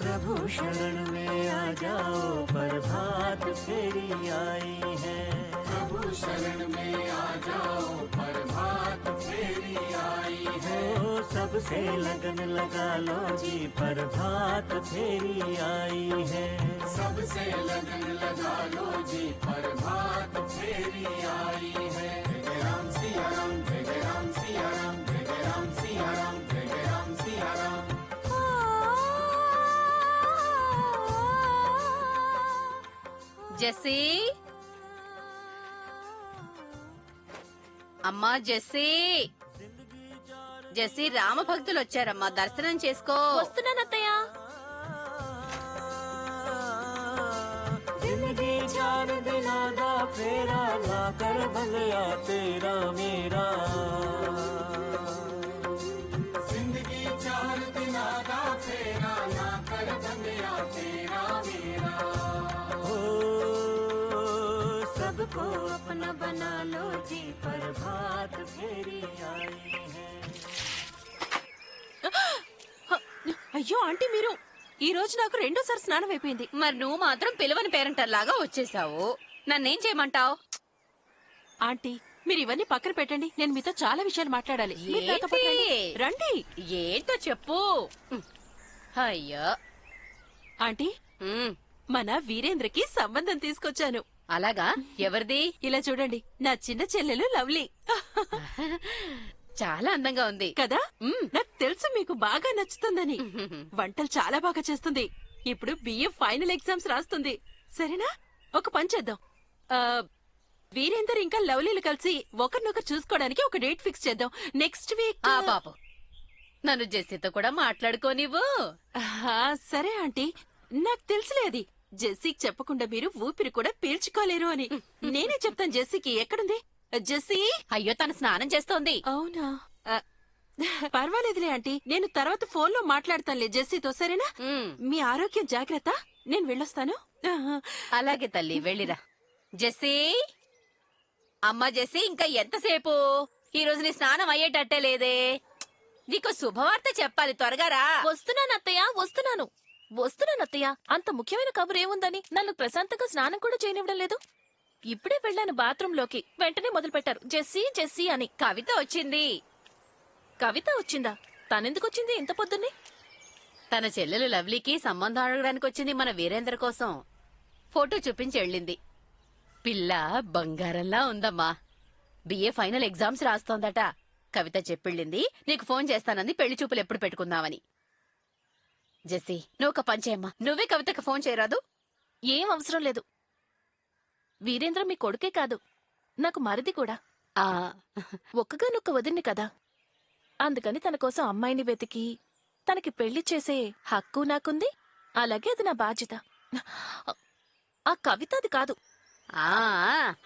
प्रभु शरण में आ जाओ, प्रभात फेरी आई है। प्रभु शरण में आ जाओ, प्रभात फेरी आई है। सबसे लगन लगा लो जी, प्रभात फेरी आई है। सबसे लगन लगा लो जी, प्रभात फेरी आई है। जय राम सिया राम, जय राम सिया राम, जय राम सिया राम, जय राम सिया राम। జెస్సీ, అమ్మా జెస్సీ, జెస్సీ రామ భక్తులు వచ్చారమ్మా, దర్శనం చేసుకో. వస్తున్నానత్తయ్య. जिंदगी 4 दिनों दा फेरा, ना कर भलिया तेरा मेरा। जिंदगी 4 दिनों दा फेरा, ना कर भलिया तेरा मेरा। सबको अपना बना लो जी, प्रभात फेरी आई है। అయ్యో ఆంటీ, మీరు ఈ రోజు నాకు రెండోసారి స్నానం అయిపోయింది. మరి నువ్వు మాత్రం పిలవని పేరెంటర్ లాగా వచ్చేసావు. నన్నేం చేయమంటావు? ఆంటీ, మీరు ఇవన్నీ పక్కన పెట్టండి, నేను మీతో చాలా విషయాలు మాట్లాడాలి. మీరు నాతో పాటు రండి. ఏంటో చెప్పు. అయ్యో ఆంటీ, మన వీరేంద్రకి సంబంధం తీసుకొచ్చాను. అలాగా? ఎవరిది? ఇలా చూడండి, నా చిన్న చెల్లెలు లవ్లీ. చాలా అందంగా ఉంది కదా? నాకు తెలుసు మీకు బాగా నచ్చుతుందని. వంటలు చాలా బాగా చేస్తుంది. ఇప్పుడు బిఏ ఫైనల్ ఎగ్జామ్స్ రాస్తుంది. సరేనా? ఒక పని చేద్దాం. వీరేందర్ ఇంకా లవ్లీలు కలిసి ఒకరినొకరు చూసుకోవడానికి ఒక డేట్ ఫిక్స్ చేద్దాం. Next week. ఆ పాపం, నన్ను జెస్సీతో కూడా మాట్లాడుకోనివ్వు. సరే ఆంటీ, నాకు తెలుసులేదు జెస్సీకి చెప్పకుండా మీరు ఊపిరి కూడా పీల్చుకోలేరు అని. నేనే చెప్తాను జెస్సీకి. ఎక్కడుంది జెస్సీ? అయ్యో, తను స్నానం చేస్తోంది. అవునా? పర్వాలేదులే ఆంటీ, నేను తర్వాత ఫోన్ లో మాట్లాడతానులే జెస్సీతో. సరేనా? మీ ఆరోగ్యం జాగ్రత్త. నేను వెళ్ళొస్తాను. అలాగే తల్లి, వెళ్ళిరా. జెస్సీ, అమ్మా జెస్సీ, ఇంకా ఎంతసేపు? ఈ రోజు నీ స్నానం అయ్యేటట్టే లేదే. నీకు శుభవార్త చెప్పాలి, త్వరగా రా. వస్తున్నానత్తయ్య, వస్తున్నానత్తయ్య. అంత ముఖ్యమైన కబురు ఏముందని నన్ను ప్రశాంతంగా స్నానం కూడా చేయనివ్వడం లేదు. ఇప్పుడే వెళ్ళాను బాత్రూమ్ లోకి, వెంటనే మొదలు పెట్టారు జెస్సీ జెస్సీ అని. కవిత వచ్చింది. కవిత వచ్చిందా? తనెందుకొచ్చింది ఇంత పొద్దున్నే? తన చెల్లెలు లవ్లీకి సంబంధం అడగడానికి వచ్చింది, మన వీరేంద్ర కోసం. ఫోటో చూపించి వెళ్ళింది. పిల్ల బంగారంలా ఉందమ్మా. బిఏ ఫైనల్ ఎగ్జామ్స్ రాస్తోందట. కవిత చెప్పిళ్ళింది, నీకు ఫోన్ చేస్తానంది, పెళ్లి చూపులు ఎప్పుడు పెట్టుకుందామని. జెస్సీ, నువ్వు ఒక పని చేయమ్మా, నువ్వే కవితకు ఫోన్ చేయరాదు? ఏం అవసరం లేదు. వీరేంద్ర మీ కొడుకే కాదు, నాకు మరిది కూడా. ఒక్కగానొక్క వదిన్ని కదా, అందుకని తన కోసం అమ్మాయిని వెతికి తనకి పెళ్లి చేసే హక్కు నాకుంది. అలాగే అది నా బాధ్యత. ఆ కవిత అది కాదు.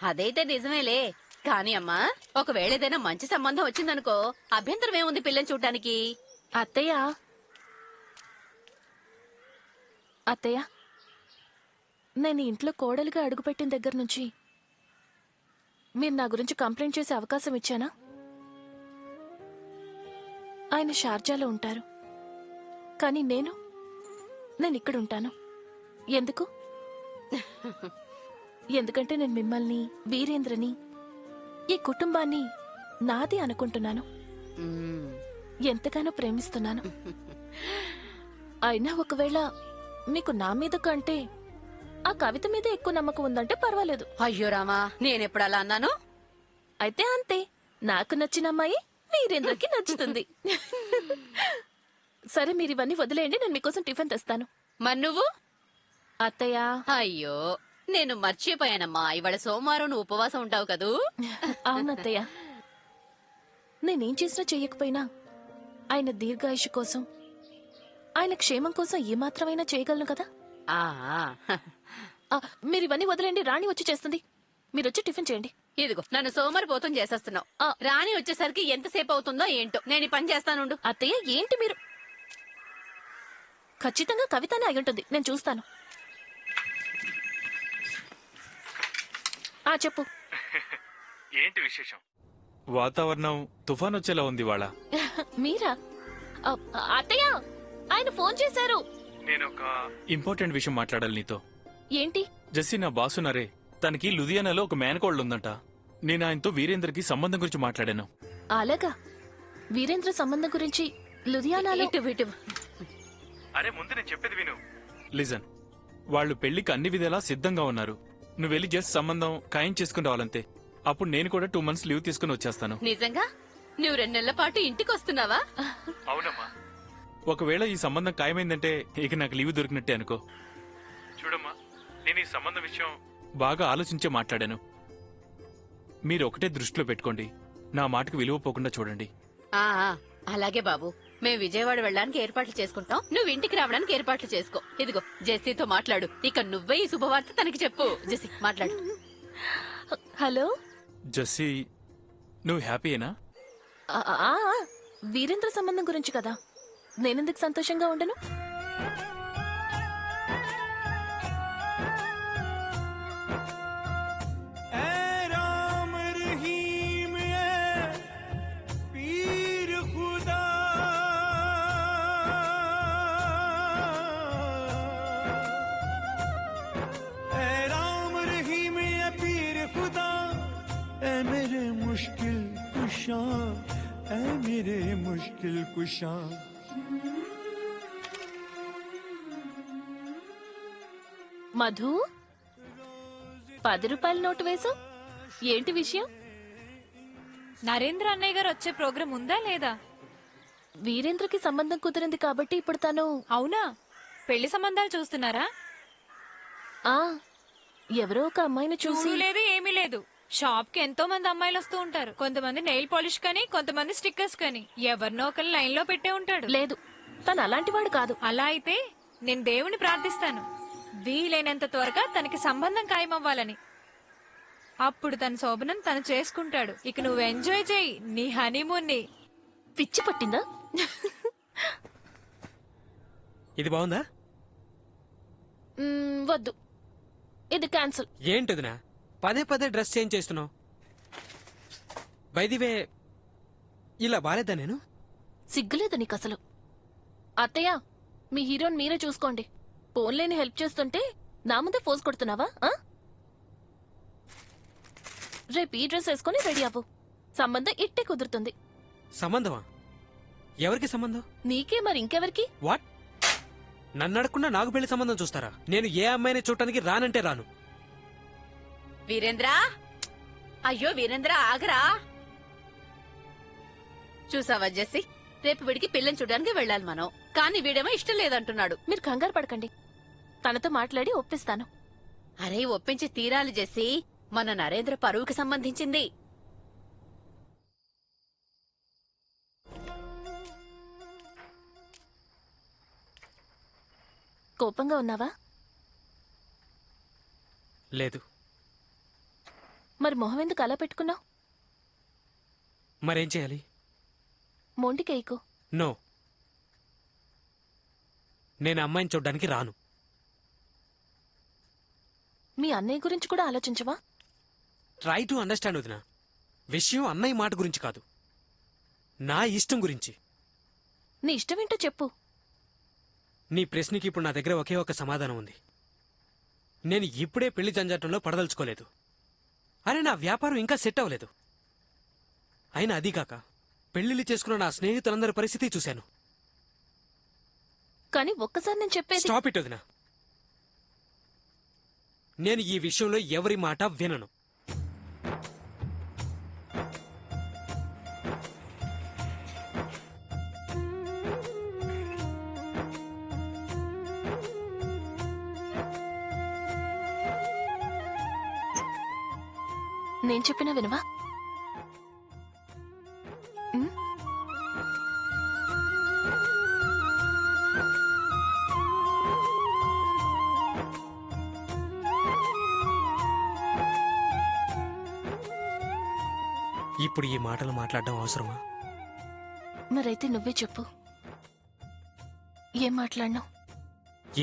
అదైతే నిజమేలే. కాని అమ్మా, ఒకవేళ ఏదైనా మంచి సంబంధం వచ్చిందనుకో, అభ్యంతరం ఏముంది పిల్లని చూడటానికి? అత్తయ్య, నేను ఇంట్లో కోడలిగా అడుగుపెట్టిన దగ్గర నుంచి మీరు నా గురించి కంప్లైంట్ చేసే అవకాశం ఇచ్చానా? ఆయన షార్జాలో ఉంటారు, కానీ నేను ఇక్కడ ఉంటాను. ఎందుకు? ఎందుకంటే నేను మిమ్మల్ని, వీరేంద్రని, ఈ కుటుంబాన్ని నాది అనుకుంటున్నాను. ఎంతగానో ప్రేమిస్తున్నాను. అయినా ఒకవేళ మీకు నా మీద కంటే ఆ కవిత మీద ఎక్కువ నమ్మకం ఉందంటే పర్వాలేదు. అయ్యో రామా, నేనెప్పుడు అలా అన్నాను? అయితే అంతే, నాకు నచ్చిన అమ్మాయి వీరేంద్రకి నచ్చుతుంది. సరే, మీరు ఇవన్నీ వదిలేయండి, నేను మీకోసం టిఫిన్ తెస్తాను. మరి నువ్వు? అత్తయ్య, అయ్యో, నేను మర్చిపోయానమ్మా, ఇవాళ సోమవారం నువ్వు ఉపవాసం ఉంటావు కదూ? అవునత్తయ్య, నేనేం చేసినా చెయ్యకపోయినా ఆయన దీర్ఘాయుషు కోసం, ఆయన క్షేమం కోసం ఏమాత్రమైనా చేయగలను కదా. మీరు ఇవన్నీ వదిలేండి, రాణి వచ్చి చేస్తుంది. మీరు వచ్చి టిఫిన్ చేయండి. ఇదిగో, నన్ను సోమరిపోతం చేసేస్తున్నావు. రాణి వచ్చేసరికి ఎంతసేపు అవుతుందో ఏంటో. నేను ఈ పని చేస్తానుండు. అత్తయ్య, ఏంటి మీరు? ఖచ్చితంగా కవితనే అయి ఉంటుంది, నేను చూస్తాను. చెప్పు. ఏంటి విశేషం? వాతావరణం తుఫాన్ వచ్చేలా ఉంది వాళ్ళ. మీరా? అ, అత్తయ్య, ఆయన ఫోన్ చేశారు. నేను ఒక ఇంపార్టెంట్ విషయం మాట్లాడాలి నీతో. ఏంటి? జెస్సీ నా బాసున్నారే, తనకి లుధియానాలో ఒక మేనకోళ్ళు ఉందంట. నేను ఆయనతో వీరేంద్రకి సంబంధం గురించి మాట్లాడాను. అలాగా? వీరేంద్ర సంబంధం గురించి లుధియానాలో? ఇటు అరే ముందు నేను చెప్పేది విను. లిజన్, వాళ్ళు పెళ్లికి అన్ని విధాలా సిద్ధంగా ఉన్నారు. నువ్వు వెళ్ళి జస్ట్ సంబంధం ఖాయం చేసుకుని రావాలంతే. అప్పుడు నేను కూడా 2 months లీవ్ తీసుకుని వచ్చేస్తాను. నిజంగా నువ్వు 2 నెలల పాటు ఇంటికి వస్తున్నావా? అవునమ్మా. ఒకవేళ ఈ సంబంధం ఖాయమైందంటే ఇక నాకు లీవ్ దొరికినట్టే అనుకో. చూడమ్మా, నేను ఈ సంబంధం విషయం బాగా ఆలోచించే మాట్లాడాను. మీరు ఒకటే దృష్టిలో పెట్టుకోండి. నా మాటకు విలువ పోకుండా చూడండి. ఆ అలాగే బాబు. మేము విజయవాడ వెళ్ళడానికి ఏర్పాట్లు చేసుకుంటాం, నువ్వు ఇంటికి రావడానికి ఏర్పాట్లు చేసుకో. ఇదిగో జెస్సీతో మాట్లాడు. ఇక నువ్వే ఈ శుభవార్త తనకి చెప్పు. జెస్సీ మాట్లాడు. హలో. జెస్సీ, నువ్వు హ్యాపీయేనా? ఆ, ఆ, ఆ, వీరేంద్ర సంబంధం గురించి కదా. నేనెందుకు సంతోషంగా ఉండను? मुश्किल कुशा ऐ मेरे मुश्किल कुशा. మధు, 10 రూపాయల నోటు వేసు. ఏంటి విషయం? నరేంద్ర అన్నయ్య గారు వచ్చే ప్రోగ్రాం ఉందా లేదా? వీరేంద్రకి సంబంధం కుదిరింది కాబట్టి ఇప్పుడు తను. అవునా? పెళ్లి సంబంధాలు చూస్తున్నారా? ఆ ఎవరో ఒక అమ్మాయిని చూసి. చూడు లేదు, ఏమీ లేదు. షాప్ కి ఎంతో మంది అమ్మాయిలు వస్తూ ఉంటారు. కొంతమంది నెయిల్ పాలిష్ కని, కొంతమంది స్టిక్కర్స్ కని. ఎవరినో ఒకరు లైన్ లో పెట్టే ఉంటాడు. లేదు, తను అలాంటివాడు కాదు. అలా అయితే నేను దేవుని ప్రార్థిస్తాను, వీలైనంత త్వరగా తనకి సంబంధం ఖాయమవ్వాలని. అప్పుడు తన శోభనం తను చేసుకుంటాడు. ఇక నువ్వు ఎంజాయ్ చేయి నీ హనీమూన్ ని. పిచ్చి పట్టిందా? ఇది బాగుందా? వద్దు, ఇది క్యాన్సిల్. ఏంటదినా పదే పదే డ్రెస్ చేంజ్ చేస్తున్నావు? బైదివే, ఇలా బాలేదా నేను? సిగ్గులేదు నీకు అసలు. అత్తయ్య, మీ హీరోని మీరే చూసుకోండి. పోన్లేని హెల్ప్ చేస్తుంటే నా ముందే ఫోర్స్ కొడుతున్నావా? రేపు ఈ డ్రెస్ వేసుకుని రెడీ అవ్వు. సంబంధం ఇట్టే కుదురుతుంది. సంబంధమా? ఎవరికి సంబంధం? నీకే, మరి ఇంకెవరికి? వాట్? నన్ను అడగకుండా నాకు పెళ్లి సంబంధం చూస్తారా? నేను ఏ అమ్మాయిని చూడటానికి రానంటే రాను. వీరేంద్ర, అయ్యో వీరేంద్ర ఆగరా. చూసావా జెస్సీ, రేపు వీడికి పిల్లని చూడడానికి వెళ్ళాలి మనం. కానీ వీడేమో ఇష్టం లేదంటున్నాడు. మీరు కంగారు పడకండి, తనతో మాట్లాడి ఒప్పిస్తాను. అరే ఒప్పించి తీరాలి జెస్సీ, మన నరేంద్ర పరువుకి సంబంధించింది. కోపంగా ఉన్నావా? లేదు. మరి మొహం ఎందుకు అలా పెట్టుకున్నావు? మరేం చేయాలి? మొండికేయకు. నో, నేను అమ్మాయిని చూడ్డానికి రాను. మీ అన్నయ్య గురించి కూడా ఆలోచించవా? ట్రై టు అండర్స్టాండ్ వదినా. విషయం అన్నయ్య మాట గురించి కాదు, నా ఇష్టం గురించి. నీ ఇష్టమేంటో చెప్పు. నీ ప్రశ్నకి ఇప్పుడు నా దగ్గర ఒకే ఒక సమాధానం ఉంది. నేను ఇప్పుడే పెళ్లి జంజాటంలో పడదలుచుకోలేదు. అరే, నా వ్యాపారం ఇంకా సెట్ అవ్వలేదు. అయినా అదీగాక పెళ్లిళ్ళు చేసుకున్న నా స్నేహితులందరి పరిస్థితి చూశాను. కానీ ఒక్కసారి నేను చెప్పేది. స్టాప్ ఇట్ వదినా. నేను ఈ విషయంలో ఎవరి మాట వినను. నేను చెప్పినా వినవా? ఇప్పుడు ఈ మాటలు మాట్లాడడం అవసరమా? మరైతే నువ్వే చెప్పు, ఏం మాట్లాడినావు?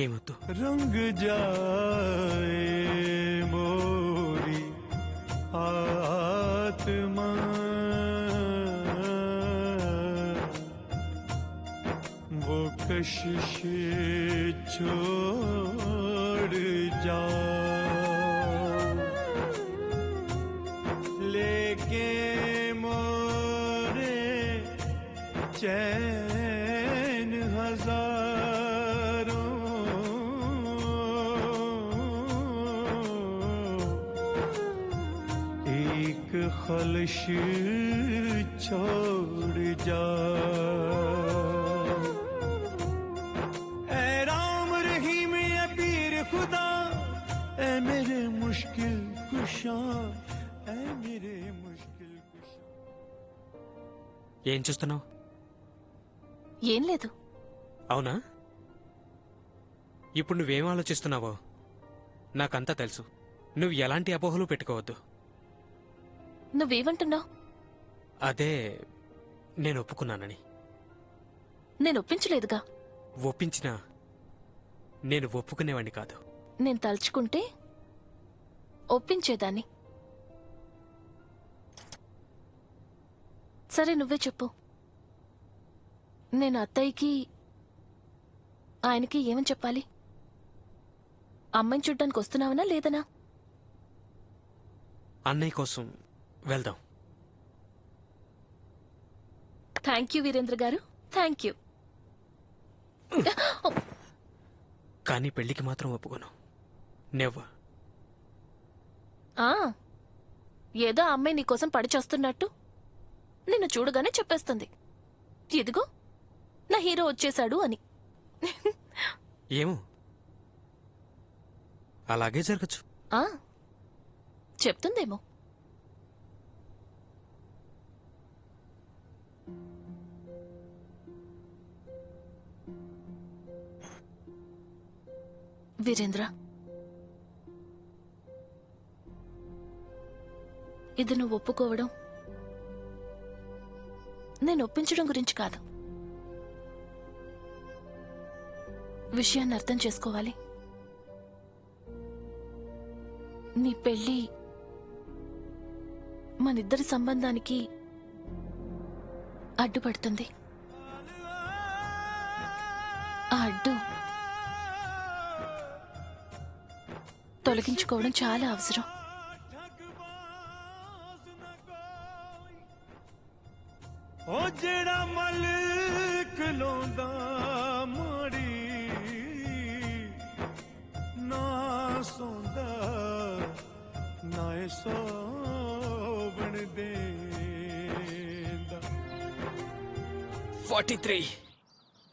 ఏమొద్దు. रंग जाए मोरी कशिश छोड़ जाओ, लेके मोरे चैन हजारों, एक खलश छोड़ जाओ। ऐ राम रहीम ए पीर खुदा, ऐ मेरे मुश्किल कुशा, ऐ मेरे मुश्किल कुशा। ఏం చూస్తున్నావు? ఏం లేదు. అవునా? ఇప్పుడు నువ్వేం ఆలోచిస్తున్నావో నాకంతా తెలుసు. నువ్వు ఎలాంటి అపోహలు పెట్టుకోవద్దు. నువ్వేమంటున్నావు? అదే నేను ఒప్పుకున్నానని. నేను ఒప్పించలేదుగా. ఒప్పించినా నేను ఒప్పుకునేవాణ్ణి కాదు. నేను తలుచుకుంటే ఒప్పించేదాన్ని. సరే నువ్వే చెప్పు. నేను అత్తయ్యకి ఆయనకి ఏమని చెప్పాలి? అమ్మాయిని చూడ్డానికి వస్తున్నావనా లేదనా? అన్నయ్య కోసం వెళ్దాం. థ్యాంక్ యూ వీరేంద్ర గారు, థ్యాంక్ యూ. కానీ పెళ్లికి మాత్రం ఒప్పుకోను. నెవర్. ఏదో అమ్మాయి నీకోసం పడిచేస్తున్నట్టు నిన్ను చూడగానే చెప్పేస్తుంది, ఇదిగో నా హీరో వచ్చేశాడు అని. ఏమో, అలాగే జరగచ్చు. చెప్తుందేమో. వీరేంద్ర, ఇది నువ్వు ఒప్పుకోవడం నేను ఒప్పించడం గురించి కాదు. విషయాన్ని అర్థం చేసుకోవాలి. నీ పెళ్లి మనిద్దరి సంబంధానికి అడ్డుపడుతుంది. ఆ అడ్డు తొలగించుకోవడం చాలా అవసరం. ओ जेड़ा मलक लोंदा माड़ी ना सोंदा ना सोवण देंदा। 43.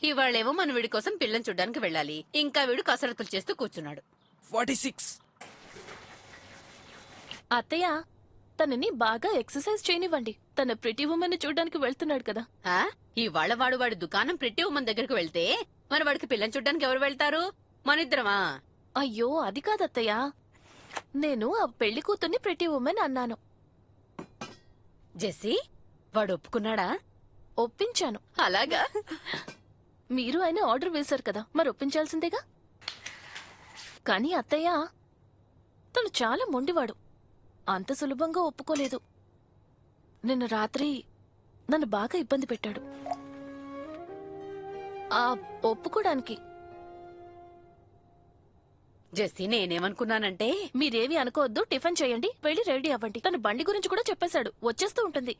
ఇవాళేమో మన వీడి కోసం పిల్లని చూడ్డానికి వెళ్ళాలి, ఇంకా వీడు కసరత్తులు చేస్తూ కూర్చున్నాడు. 46. అత్తయ్య, తనని బాగా ఎక్సర్సైజ్ చేయనివ్వండి. తన ప్రిటీ ఉమెన్ చూడ్డానికి వెళ్తున్నాడు కదా. ఇవాళ వాడి దుకాణం ప్రిట్టి ఉమ్మన్ దగ్గరకు వెళ్తే మరి వాడికి పిల్లని చూడ్డానికి ఎవరు వెళ్తారు? మనిద్దరమా? అయ్యో అది కాదత్తయ్య, నేను ఆ పెళ్లి కూతుర్ని ప్రిటీ ఉమెన్ అన్నాను. జెస్సీ, వాడు ఒప్పుకున్నాడా? ఒప్పించాను. అలాగా? మీరు ఆయన ఆర్డర్ వేశారు కదా, మరి ఒప్పించాల్సిందేగా. కానీ అత్తయ్య, తను చాలా మొండివాడు. అంత సులభంగా ఒప్పుకోలేదు. నిన్న రాత్రి నన్ను బాగా ఇబ్బంది పెట్టాడు. ఆ ఒప్పుకోడానికి. జెస్సీ, నేనేమనుకున్నానంటే మీరేవి అనుకోవద్దు, టిఫిన్ చేయండి, వెళ్ళి రెడీ అవ్వండి. తన బండి గురించి కూడా చెప్పేశాడు, వచ్చేస్తూ ఉంటుంది.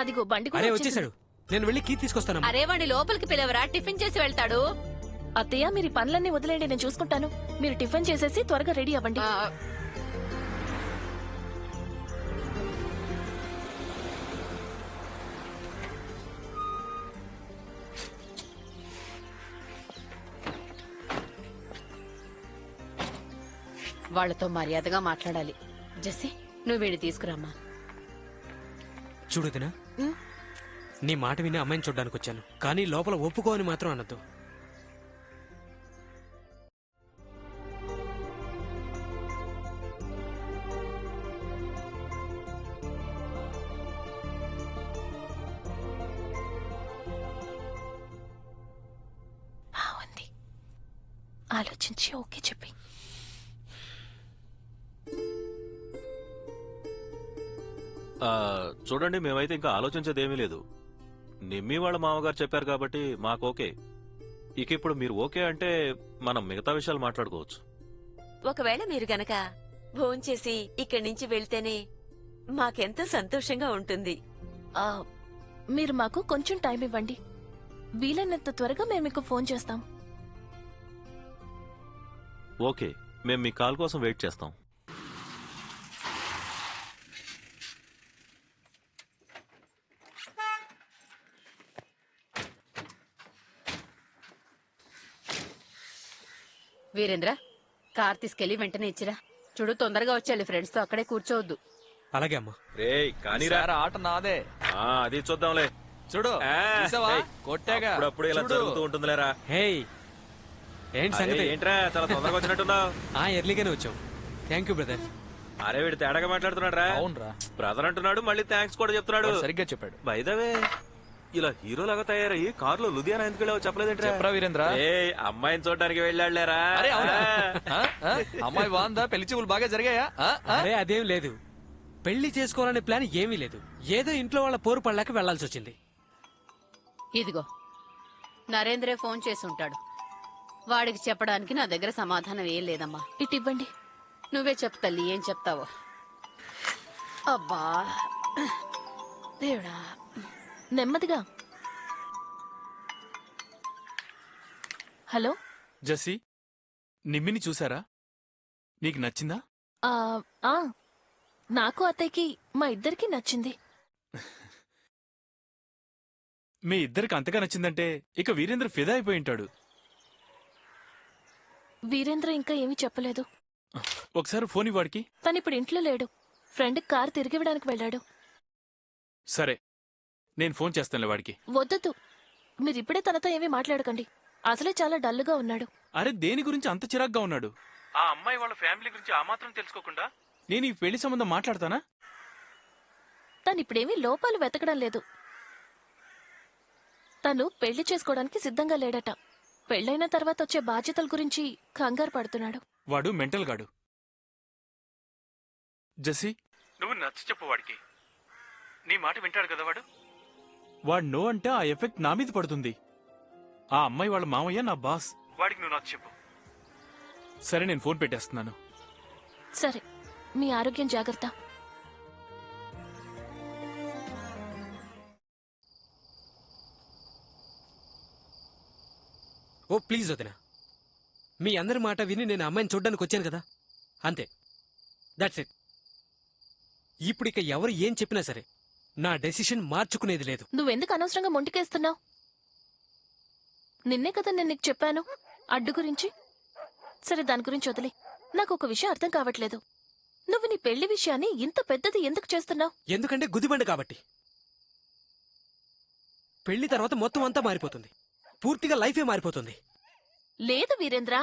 అదిగో బండి కూడా వచ్చేసాడు. నేను వెళ్ళి కీ తీసుకొస్తాను. అరే, వాడి లోపలికి పిలవరా, టిఫిన్ చేసి వెళ్తాడు. అత్తయ్య, మీరు ఈ పనులన్నీ వదిలేండి, నేను చూసుకుంటాను. మీరు టిఫిన్ చేసేసి త్వరగా రెడీ అవ్వండి. వాళ్లతో మర్యాదగా మాట్లాడాలి. జెస్సీ, నువ్వు వీడిని తీసుకురామ్మా. చూడుదినా, నీ మాట విని అమ్మాయిని చూడ్డానికి వచ్చాను, కానీ లోపల ఒప్పుకో అని మాత్రం అనద్దు. ఆలోచించి ఓకే చెప్పి. చూడండి, మేమైతే ఇంకా ఆలోచించేదేమీ లేదు. నిమ్మి వాళ్ళ మామగారు చెప్పారు కాబట్టి మాకు ఓకే. ఇక ఇప్పుడు మీరు ఓకే అంటే మనం మిగతా విషయాలు మాట్లాడుకోవచ్చు. ఒకవేళ మీరు గనక భోంచేసి ఇక్కడి నుంచి వెళ్తేనే మాకెంతో సంతోషంగా ఉంటుంది. ఆ, మీరు మాకు కొంచెం టైం ఇవ్వండి. వీలైనంత త్వరగా మేము మీకు ఫోన్ చేస్తాం. ఓకే, మేము మీ కాల్ కోసం వెయిట్ చేస్తాం. వీరేంద్ర, కార్ తీసుకెళ్లి వెంటనే ఇచ్చిరా. చూడు, తొందరగా వచ్చేయాలి. ఫ్రెండ్స్ తో అక్కడే కూర్చోవద్దు. అలాగే అమ్మా. రేయ్ కానీరా. ఆట నాదే. అది చూద్దాంలే. చూడు, చూసావా? కొట్టాగా. అప్పుడప్పుడు ఇలా చూడు. జరుగుతూ ఉంటుందిలేరా. హే, ఏంటి సంగతి? ఏంట్రా చాలా తొందరగా వచ్చినట్టున్నావు? ఎర్లీగానే వచ్చాం. Thank you brother. అరే వీడు తేడాగా మాట్లాడుతున్నాడు రా. అవునరా, బ్రదర్ అంటున్నాడు, మళ్ళీ థ్యాంక్స్ కూడా చెప్తున్నాడు. సరిగ్గా చెప్పాడు. బైదవే, ఇలా హీరోలాగా తయారయ్యి కారులో లుధియానా ఎందుకు వెళ్ళావు చెప్పలేదేంట్రా? చెప్పరా వీరేంద్ర? అమ్మాయిని చూడడానికి వెళ్ళాడులేరా. అరే అవునా? అమ్మాయి బాగుందా? పెళ్లి చూపులు బాగా జరిగాయా? అరే అదేం లేదు. పెళ్లి చేసుకోవాలనే ప్లాన్ ఏమీ లేదు. ఏదో ఇంట్లో వాళ్ళ పోరు పడలేక వెళ్లాల్సి వచ్చింది. ఇదిగో, నరేంద్రే ఫోన్ చేసి ఉంటాడు. వాడికి చెప్పడానికి నా దగ్గర సమాధానం ఏం లేదమ్మా. ఇటు ఇవ్వండి. నువ్వే చెప్పు తల్లి, ఏం చెప్తావో. అబ్బా దేవుడా. నెమ్మదిగా. హలో. జెస్సీ, నిమ్మిని చూసారా? నీకు నచ్చిందా? ఆ, ఆ, నాకు అత్తయ్యకి మా ఇద్దరికి నచ్చింది. మీ ఇద్దరికి అంతగా నచ్చిందంటే ఇక వీరేంద్ర ఫిదా అయిపోయి ఉంటాడు. వీరేంద్ర ఇంకా ఏమీ చెప్పలేదు. ఒకసారి ఫోన్ ఇవ్వాడికి. తనిప్పుడు ఇంట్లో లేడు. ఫ్రెండ్ కార్ తిరిగివ్వడానికి వెళ్ళాడు. సరే, నేను ఫోన్ చేస్తానులే వాడికి. వద్దొద్దు, మీరిప్పుడే తనతో ఏమీ మాట్లాడకండి. అసలే చాలా డల్గా ఉన్నాడు. అరే, దేని గురించి అంత చిరాగ్గా ఉన్నాడు? ఆ అమ్మాయి వాళ్ళ ఫ్యామిలీ గురించి ఆ మాత్రం తెలుసుకోకుండా నేను ఈ పెళ్లి సంబంధం మాట్లాడతానా? తనిప్పుడేమీ లోపాలు వెతకడం లేదు. తను పెళ్లి చేసుకోవడానికి సిద్ధంగా లేడట. పెళ్లైన తర్వాత వచ్చే బాధ్యతల గురించి కంగారు పడుతున్నాడు. వాడు మెంటల్ గాడు. జెస్సీ, నువ్వు నచ్చ చెప్పు వాడికి. నీ మాట వింటాడు కదా వాడు. వాడు నో అంటే ఆ ఎఫెక్ట్ నా మీద పడుతుంది. ఆ అమ్మాయి వాళ్ళ మామయ్య నా బాస్. వాడికి నువ్వు నచ్చ చెప్పు. సరే, నేను ఫోన్ పెట్టేస్తున్నాను. సరే, మీ ఆరోగ్యం జాగ్రత్త. ఓ ప్లీజ్ వదినా, మీ అందరి మాట విని నేను అమ్మాయిని చూడ్డానికి వచ్చాను కదా, అంతే. That's it. ఇప్పుడు ఇక ఎవరు ఏం చెప్పినా సరే నా డెసిషన్ మార్చుకునేది లేదు. నువ్వెందుకు అనవసరంగా మొండికేస్తున్నావు? నిన్నే కదా నేను నీకు చెప్పాను అడ్డు గురించి. సరే, దాని గురించి వదిలే. నాకు ఒక విషయం అర్థం కావట్లేదు. నువ్వు నీ పెళ్లి విషయాన్ని ఇంత పెద్దది ఎందుకు చేస్తున్నావు? ఎందుకంటే గుదిబండ కాబట్టి. పెళ్లి తర్వాత మొత్తం అంతా మారిపోతుంది. పూర్తిగా లైఫే మారిపోతుంది. లేదు వీరేంద్ర,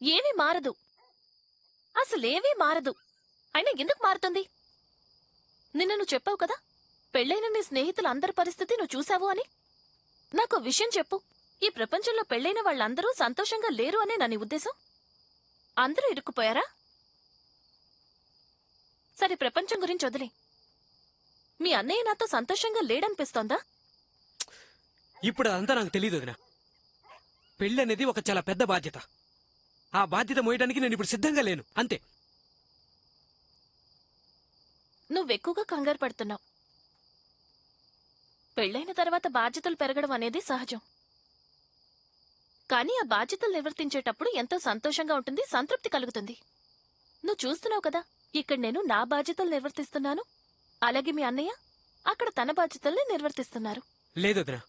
ఏమీ మారదు. అసలేమీ మారదు. అయినా ఎందుకు మారుతుంది? నిన్న నువ్వు చెప్పావు కదా, పెళ్లైన నీ స్నేహితుల అందరి పరిస్థితి నువ్వు చూసావు అని. నాకు విషయం చెప్పు. ఈ ప్రపంచంలో పెళ్లైన వాళ్ళందరూ సంతోషంగా లేరు అనే నా నీ ఉద్దేశం? అందరూ ఇరుక్కుపోయారా? సరే, ప్రపంచం గురించి వదిలే. మీ అన్నయ్య నాతో సంతోషంగా లేడనిపిస్తోందా? ఇప్పుడు అదంతా నాకు తెలియదు వదినా. పెళ్లి అనేది ఒక చాలా పెద్ద బాధ్యత. ఆ బాధ్యత మోయడానికి నేను ఇప్పుడు సిద్ధంగా లేను, అంతే. నువ్వెక్కువగా కంగారు పడుతున్నావు. పెళ్లైన తర్వాత బాధ్యతలు పెరగడం అనేది సహజం. కానీ ఆ బాధ్యతలు నిర్వర్తించేటప్పుడు ఎంతో సంతోషంగా ఉంటుంది, సంతృప్తి కలుగుతుంది. నువ్వు చూస్తున్నావు కదా, ఇక్కడ నేను నా బాధ్యతలు నిర్వర్తిస్తున్నాను, అలాగే మీ అన్నయ్య అక్కడ తన బాధ్యతల్ని నిర్వర్తిస్తున్నారు. లేదు వదినా,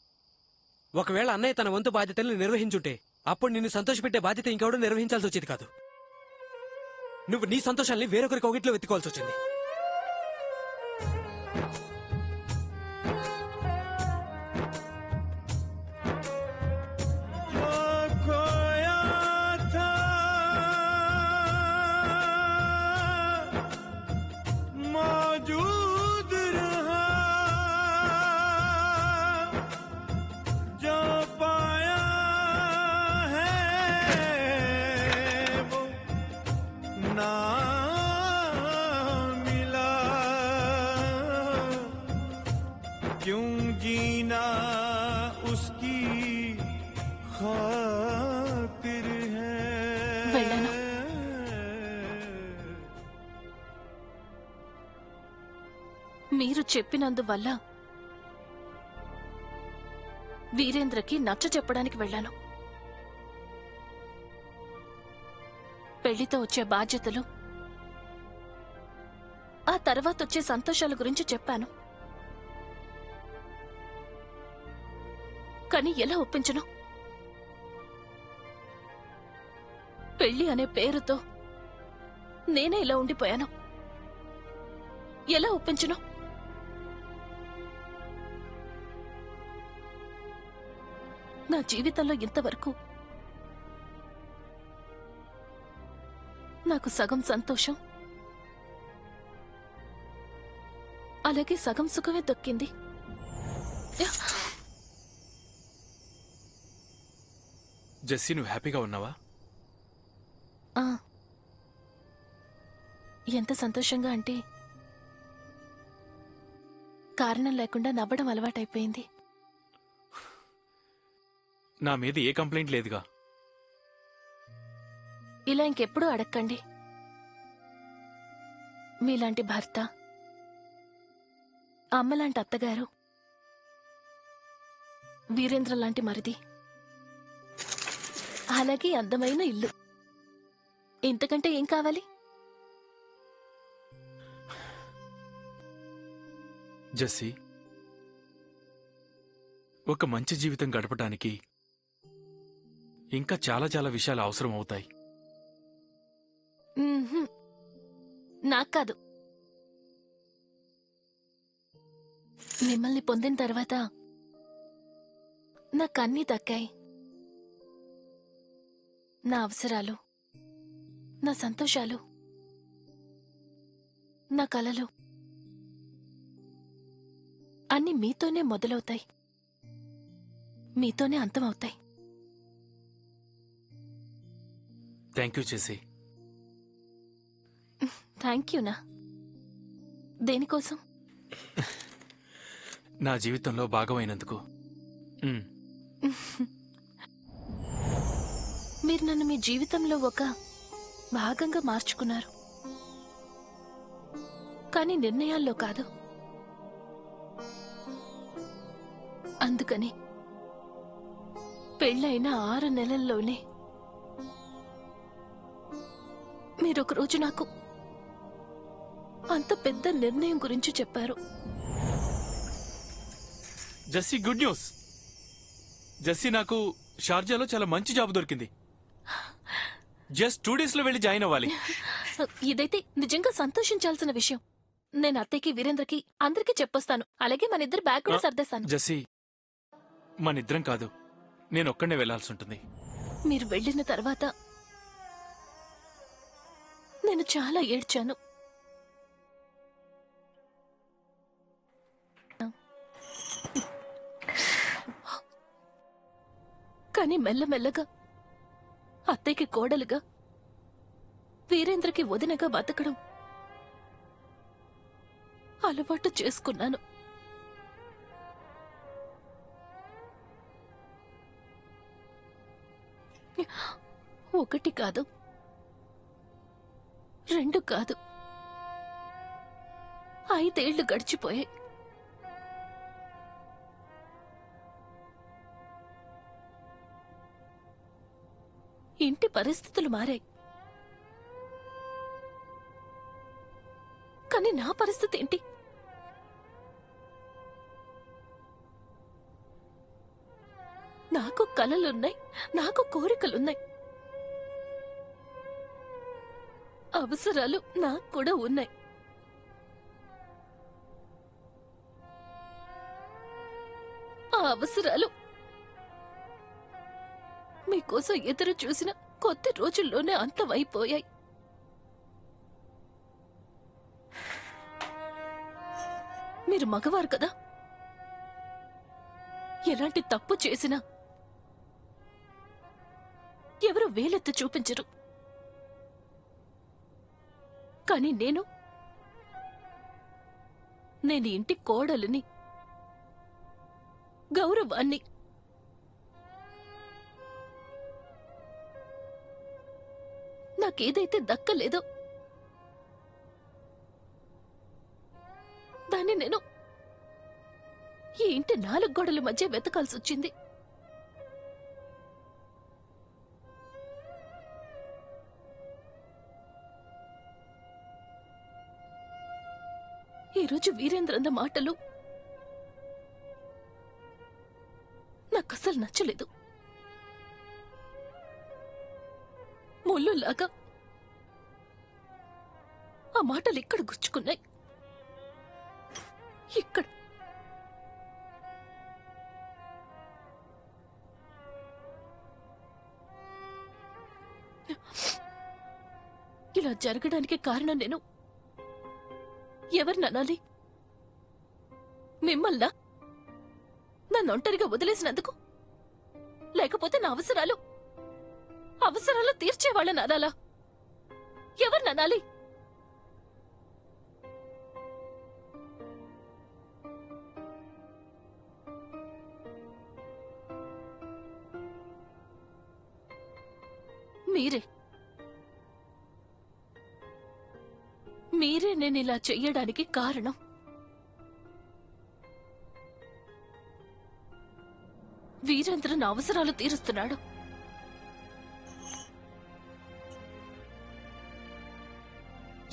ఒకవేళ అన్నయ్య తన వంతు బాధ్యతల్ని నిర్వహించుంటే అప్పుడు నిన్ను సంతోషపెట్టే బాధ్యత ఇంకెవడూ నిర్వహించాల్సి వచ్చేది కాదు. నువ్వు నీ సంతోషాల్ని వేరొకరి కోగిట్లో వెతుకోవాల్సి వచ్చింది. क्यों जीना మీరు చెప్పినందువల్ల వీరేంద్రకి నచ్చ చెప్పడానికి వెళ్ళాను. పెళ్లితో వచ్చే బాధ్యతలు, ఆ తర్వాత వచ్చే సంతోషాల గురించి చెప్పాను. కానీ ఎలా ఒప్పించను? పెళ్లి అనే పేరుతో నేనే ఇలా ఉండిపోయాను. ఎలా ఒప్పించను? నా జీవితంలో ఇంతవరకు నాకు సగం సంతోషం, అలాగే సగం సుఖమే దొక్కింది. జెస్సీ, నువ్వు హ్యాపీగా ఉన్నావా? ఆ, ఎంత సంతోషంగా అంటే కారణం లేకుండా నవ్వడం అలవాటైపోయింది. నా మీద ఏ కంప్లైంట్ లేదుగా. ఇలా ఇంకెప్పుడూ అడక్కండి. మీలాంటి భర్త, అమ్మలాంటి అత్తగారు, వీరేంద్ర లాంటి మరిది, అలాగే అందమైన ఇల్లు, ఇంతకంటే ఏం కావాలి? జెస్సీ, ఒక మంచి జీవితం గడపడానికి ఇంకా చాలా చాలా విషయాలు అవసరం అవుతాయి. మ్మ్హ్మ్. నాకు కాదు. మిమ్మల్ని పొందిన తర్వాత నాకు అన్నీ దక్కాయి. నా అవసరాలు, నా సంతోషాలు, నా కలలు అన్నీ మీతోనే మొదలవుతాయి, మీతోనే అంతమవుతాయి. Thank you Jessie. థ్యాంక్ యూనా? దేనికోసం? నా జీవితంలో భాగమైనందుకు. మీరు నన్ను మీ జీవితంలో ఒక భాగంగా మార్చుకున్నారు, కానీ నిర్ణయాల్లో కాదు. అందుకని పెళ్ళైన 6 నెలల్లోనే మీరొక రోజు నాకు అంత పెద్ద నిర్ణయం గురించి చెప్పారు. Jessie, good news. జెస్సీ, నాకు షార్జాలో చాలా మంచి జాబ్ దొరికింది. జస్ట్ 2 days లో వెళ్ళి జాయిన్ అవ్వాలి. ఇదైతే నిజంగా సంతోషించాల్సిన విషయం. నేను అత్తయ్యకి, వీరేంద్రకి అందరికీ చెప్పొస్తాను. అలాగే మన ఇద్దరు బ్యాగ్ కూడా సర్దేస్తాను. జెస్సీ, మనిద్దరం కాదు, నేనొక్కడే వెళ్లాల్సి ఉంటుంది. మీరు వెళ్ళిన తర్వాత నేను చాలా ఏడ్చాను. కానీ మెల్లమెల్లగా అత్తయ్యకి కోడలుగా, వీరేంద్రకి వదినగా బతకడం అలవాటు చేసుకున్నాను. ఒకటి కాదు, 2 కాదు, 5 ఏళ్లు గడిచిపోయాయి. ఇంటి పరిస్థితులు మారాయి, కానీ నా పరిస్థితి ఏంటి? నాకు కలలున్నాయి, నాకు కోరికలున్నాయి, అవసరాలు నాకు కూడా ఉన్నాయి. ఆ అవసరాలు మీకోసం ఎదురు చూసిన కొద్ది రోజుల్లోనే అంతమైపోయాయి. మీరు మగవారు కదా, ఎలాంటి తప్పు చేసినా ఎవరు వేలెత్తి చూపించరు. కానీ నేను ఇంటి కోడలిని, గౌరవాన్ని, నాకేదైతే దక్కలేదో దాన్ని నేను ఈ ఇంటి 4 గోడల మధ్య వెతకాల్సి వచ్చింది. ఈరోజు వీరేంద్రంద మాటలు నాకసలు నచ్చలేదు. ముళ్ళులాగా ఆ మాటలు ఇక్కడ గుచ్చుకున్నాయి. ఇక్కడ ఇలా జరగడానికి కారణం నేను ఎవరిననాలి? మిమ్మల్నా? నన్ను ఒంటరిగా వదిలేసినందుకు? లేకపోతే నా అవసరాలు తీర్చేవాళ్ళని అనాలా? ఎవరిననాలి? మీరే నేను ఇలా చెయ్యడానికి కారణం. వీరేంద్ర నా అవసరాలు తీరుస్తున్నాడు.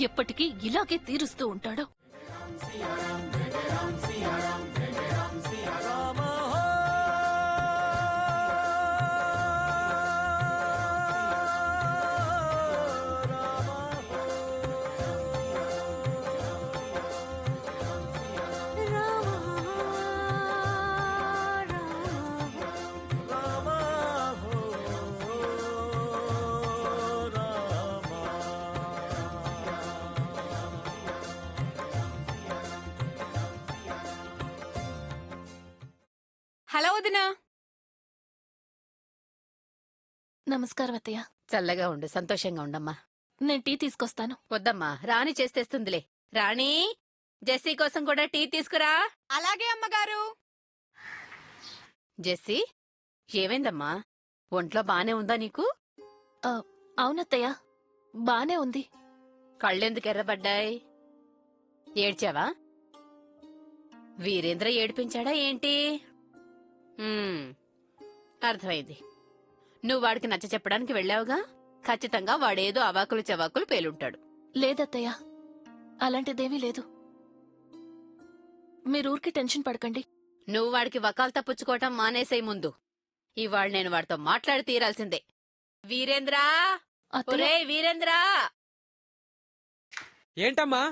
ఎప్పటికీ ఇలాగే తీరుస్తూ ఉంటాడు. హలో వదినా. నమస్కారం అత్తయ్య. చల్లగా ఉండు, సంతోషంగా ఉండమ్మా. నేను టీ తీసుకొస్తాను. వద్దమ్మా, రాణి చేస్తేస్తుందిలే. రాణి, జెస్సీ కోసం కూడా టీ తీసుకురా. అలాగే అమ్మగారు. జెస్సీ, ఏమైందమ్మా? ఒంట్లో బానే ఉందా నీకు? అవునత్తయ్య, బానే ఉంది. కళ్ళెందుకు ఎర్రబడ్డాయి? ఏడ్చావా? వీరేంద్ర ఏడిపించాడా ఏంటి? అర్థమైంది. నువ్వు వాడికి నచ్చ చెప్పడానికి వెళ్ళావుగా, ఖచ్చితంగా వాడేదో అవాకులు చవాకులు పేలుంటాడు. లేదత్తయ్య, అలాంటిదేమీ లేదు. మీరూరికి టెన్షన్ పడకండి. నువ్వు వాడికి వకాల్తా పుచ్చుకోవటం మానేసేయి ముందు. ఇవాళ నేను వాడితో మాట్లాడి తీరాల్సిందే. వీరేంద్రా, ఒరే వీరేంద్రా! ఏంటమ్మా,